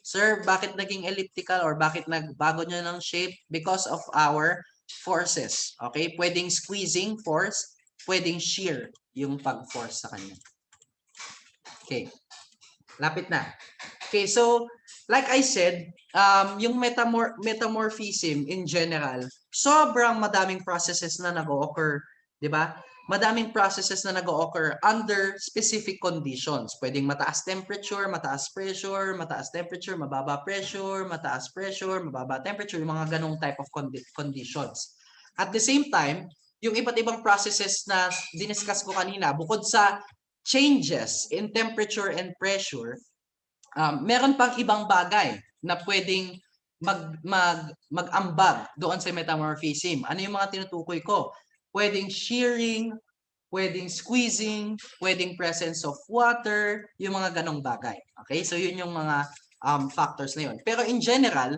Sir, bakit naging elliptical or bakit nagbago niya ng shape? Because of our forces. Okay, pwedeng squeezing force, pwedeng shear yung pag-force sa kanya. Okay. Lapit na. Okay, so like I said, yung metamorphism in general, sobrang madaming processes na nag-o-occur, 'di ba? Madaming processes na nag-o-occur under specific conditions. Pwedeng mataas temperature, mataas pressure, mataas temperature, mababa pressure, mataas pressure, mababa temperature, yung mga ganong type of conditions. At the same time, yung iba't ibang processes na diniscuss ko kanina, bukod sa changes in temperature and pressure, meron pang ibang bagay na pwedeng mag-ambag doon sa metamorphism. Ano yung mga tinutukoy ko? Pwedeng shearing, pwedeng squeezing, pwedeng presence of water, yung mga ganong bagay. Okay? So yun yung mga factors na yun. Pero in general,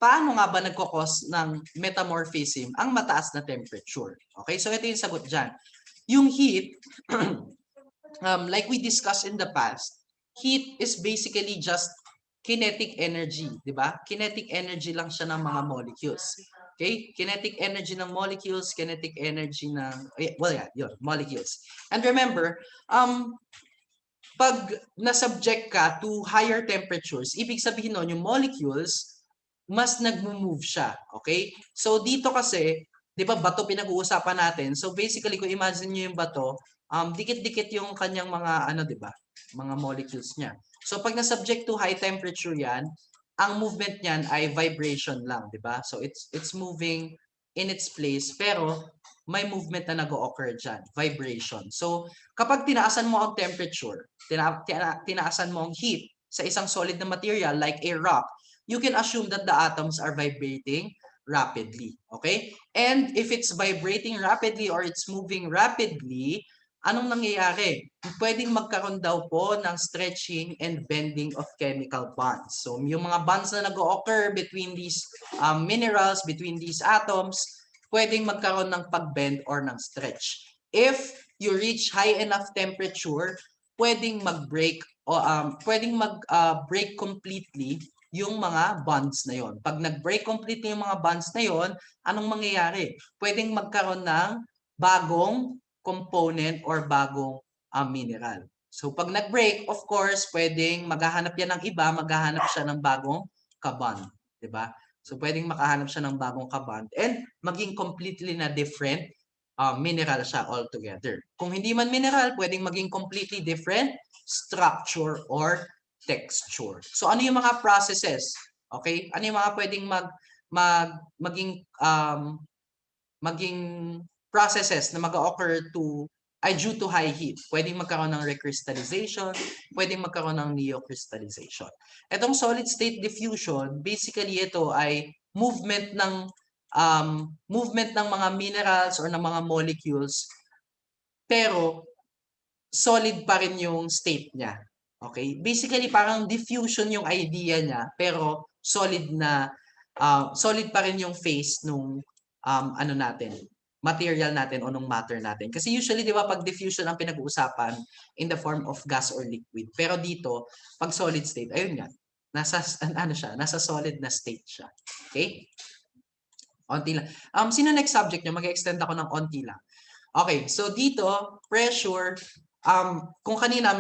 paano nga ba nagkakos ng metamorphism ang mataas na temperature? Okay? So ito yung sagot dyan. Yung heat, like we discussed in the past, heat is basically just kinetic energy, di ba? Kinetic energy lang siya ng mga molecules. Okay? Kinetic energy ng molecules, kinetic energy ng, yun, molecules. And remember, pag na-subject ka to higher temperatures, ibig sabihin nun, yung molecules, mas nag-move siya. Okay? So dito kasi, di ba, bato pinag-uusapan natin. So basically, kung imagine nyo yung bato, dikit-dikit yung kanyang mga, di ba, mga molecules niya. So pag na-subject to high temperature yan, ang movement niyan ay vibration lang, di ba? So it's moving in its place, pero may movement na nag-o-occur dyan, vibration. So kapag tinaasan mo ang temperature, tinaasan mo ang heat sa isang solid na material like a rock, you can assume that the atoms are vibrating rapidly. Okay? And if it's vibrating rapidly or it's moving rapidly, anong nangyayari? Pwedeng magkaroon daw po ng stretching and bending of chemical bonds. So yung mga bonds na nag-o-occur between these minerals, between these atoms, pwedeng magkaroon ng pag-bend or ng stretch. If you reach high enough temperature, pwedeng mag-break o pwedeng mag-break completely yung mga bonds na yon. Pag nag-break completely yung mga bonds na yon, anong mangyayari? Pwedeng magkaroon ng bagong component or bagong mineral. So pag nag-break, of course, pwedeng maghahanap yan ng iba, maghahanap siya ng bagong kabond, 'di ba? So pwedeng makahanap siya ng bagong kabond and maging completely na different mineral siya altogether. Kung hindi man mineral, pwedeng maging completely different structure or texture. So ano yung mga processes? Okay? Ano yung mga pwedeng maging processes na mag-occur due to high heat? Pwedeng magkaroon ng recrystallization, pwedeng magkaroon ng neocrystallization. Itong solid state diffusion, basically ito ay movement ng mga minerals or ng mga molecules, pero solid pa rin yung state niya. Okay? Basically, parang diffusion yung idea niya, pero solid pa rin yung phase nung material natin o nung matter natin. Kasi usually, di ba, pag diffusion ang pinag-uusapan in the form of gas or liquid. Pero dito, pag solid state, ayun nga, nasa solid na state siya. Okay? Onti lang. Sino next subject nyo? Mag-extend ako ng onti lang. Okay, so dito, pressure, kung kanina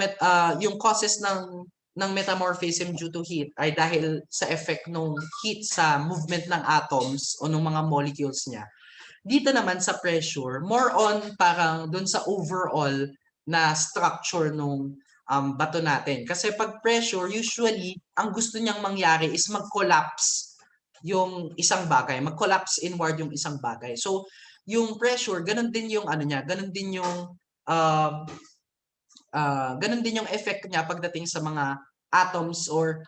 yung causes ng ng metamorphism due to heat ay dahil sa effect ng heat sa movement ng atoms o ng mga molecules niya. Dito naman sa pressure, more on parang dun sa overall na structure nung bato natin. Kasi pag pressure, usually, ang gusto niyang mangyari is mag-collapse yung isang bagay. Mag-collapse inward yung isang bagay. So, yung pressure, ganun din yung ano niya, ganun din yung ganun din yung effect niya pagdating sa mga atoms or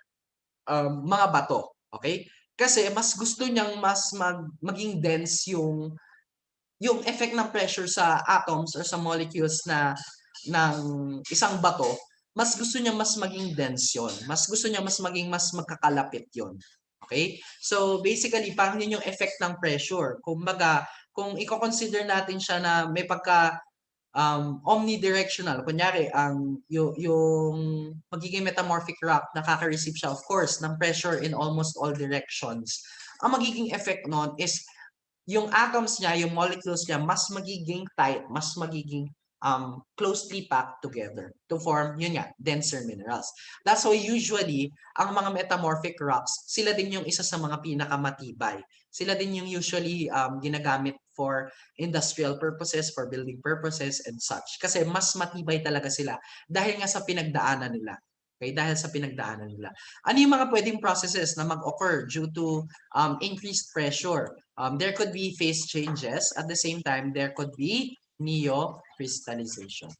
mga bato. Okay? Kasi mas gusto niyang maging dense yung effect ng pressure sa atoms or sa molecules na ng isang bato, mas gusto niya mas maging dense yun. Mas gusto niya mas maging mas magkakalapit yun. Okay? So basically, parang yun yung effect ng pressure. Kumbaga, kung i-consider natin siya na may pagka omnidirectional. Kunyari, yung magiging metamorphic rock, nakaka-receive siya, of course, ng pressure in almost all directions. Ang magiging effect nun is yung atoms niya, yung molecules niya, mas magiging tight, mas magiging closely packed together to form, yun nga, denser minerals. That's why usually, ang mga metamorphic rocks, sila din yung isa sa mga pinakamatibay. Sila din yung usually ginagamit for industrial purposes, for building purposes, and such. Kasi mas matibay talaga sila dahil nga sa pinagdaanan nila. Okay, dahil sa pinagdaanan nila. Ano yung mga pwedeng processes na mag-occur due to increased pressure? There could be phase changes. At the same time, there could be neocrystallization.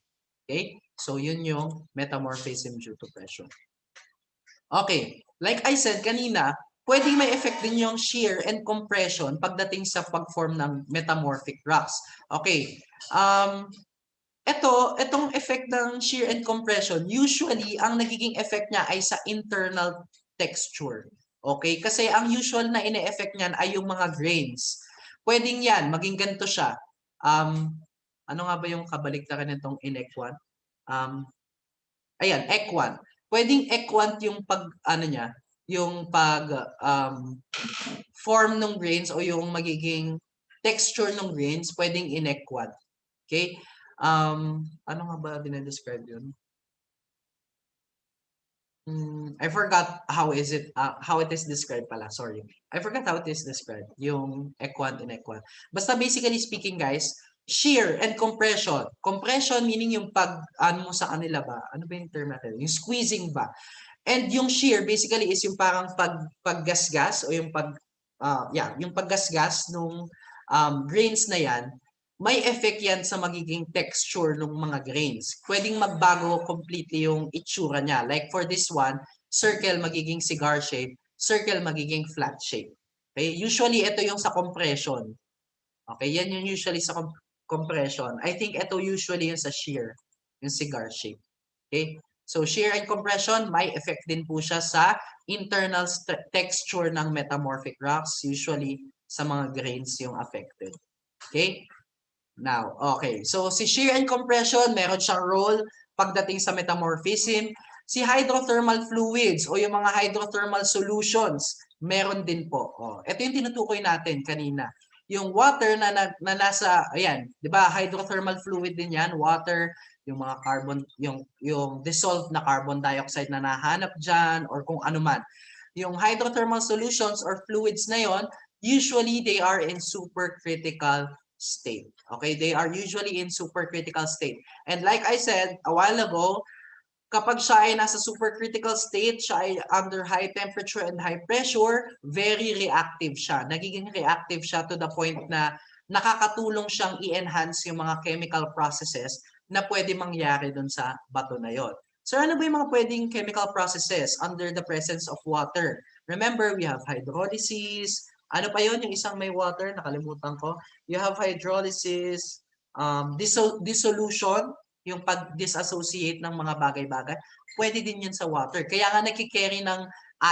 Okay? So, yun yung metamorphism due to pressure. Okay. Like I said kanina, pwedeng may effect din yung shear and compression pagdating sa pag-form ng metamorphic rocks. Okay. Itong effect ng shear and compression, usually, ang nagiging effect niya ay sa internal texture. Okay? Kasi ang usual na ine-effect niyan ay yung mga grains. Pwedeng yan, maging ganito siya. Ano nga ba yung kabaliktaran nitong inequant? Ayan, equant. Pwedeng equant yung niya, yung form ng grains o yung magiging texture ng grains, pwedeng inequant. Okay? Ano nga ba dinedescribe yun? I forgot how it is described pala. Sorry. I forgot how it is described. Yung equant, inequant. Basta basically speaking, guys, shear and compression. Compression meaning yung ano mo sa kanila ba? Ano ba yung term natin? Yung squeezing ba? And yung shear basically is yung parang paggasgas o yung yung paggasgas nung grains na yan, may effect yan sa magiging texture ng mga grains. Pwedeng magbago completely yung itsura niya. Like for this one, circle magiging cigar shape, circle magiging flat shape. Okay? Usually, ito yung sa compression. Okay? Yan yung usually sa compression. I think ito usually yung sa shear, yung cigar shape. Okay? So, shear and compression, may effect din po siya sa internal texture ng metamorphic rocks. Usually, sa mga grains yung affected. Okay? Now, okay. So, si shear and compression, meron siyang role pagdating sa metamorphism. Si hydrothermal fluids o yung mga hydrothermal solutions, meron din po. Ito yung tinutukoy natin kanina. Yung water na nasa, ayan, di ba, hydrothermal fluid din yan, water, yung mga carbon, yung dissolved na carbon dioxide na nahanap dyan, or kung ano man. Yung hydrothermal solutions or fluids na yon, usually they are in supercritical state. Okay, they are usually in supercritical state. And like I said a while ago, kapag siya ay nasa supercritical state, siya ay under high temperature and high pressure, very reactive siya. Nagiging reactive siya to the point na nakakatulong siyang i-enhance yung mga chemical processes na pwede mangyari dun sa bato na yon. So ano ba yung mga pwedeng chemical processes under the presence of water? Remember, we have hydrolysis. Ano pa yon yung isang may water? Nakalimutan ko. You have hydrolysis, dissolution, yung pag-disassociate ng mga bagay-bagay. Pwede din yun sa water. Kaya nga nakikerry ng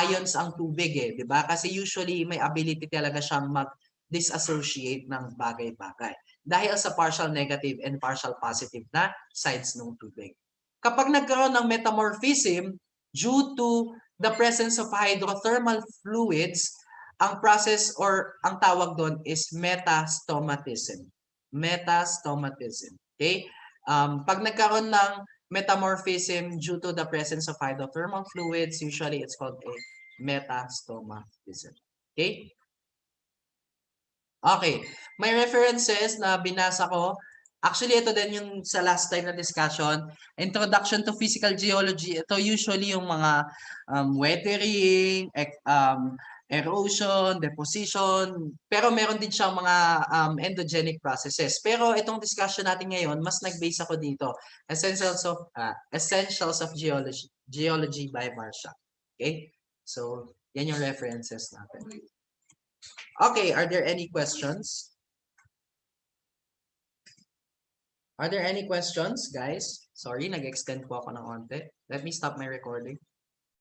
ions ang tubig di ba? Kasi usually may ability talaga siyang mag-disassociate ng bagay-bagay. Dahil sa partial negative and partial positive na sides ng tubig. Kapag nagkaroon ng metamorphism, due to the presence of hydrothermal fluids, ang process or ang tawag doon is metastomatism. Metastomatism. Okay? Pag nagkaroon ng metamorphism due to the presence of hydrothermal fluids. Usually, it's called a metastomathism. Okay? Okay. May references na binasa ko. Actually, ito din yung sa last time na discussion. Introduction to Physical Geology. Ito usually yung mga weathering, erosion, deposition. Pero meron din siyang mga endogenic processes. Pero itong discussion natin ngayon, mas nag-base ako dito. Essentials of Geology. Geology by Marsha. Okay? So, yan yung references natin. Okay, are there any questions? Are there any questions, guys? Sorry, nag-extend po ako ng onte. Let me stop my recording.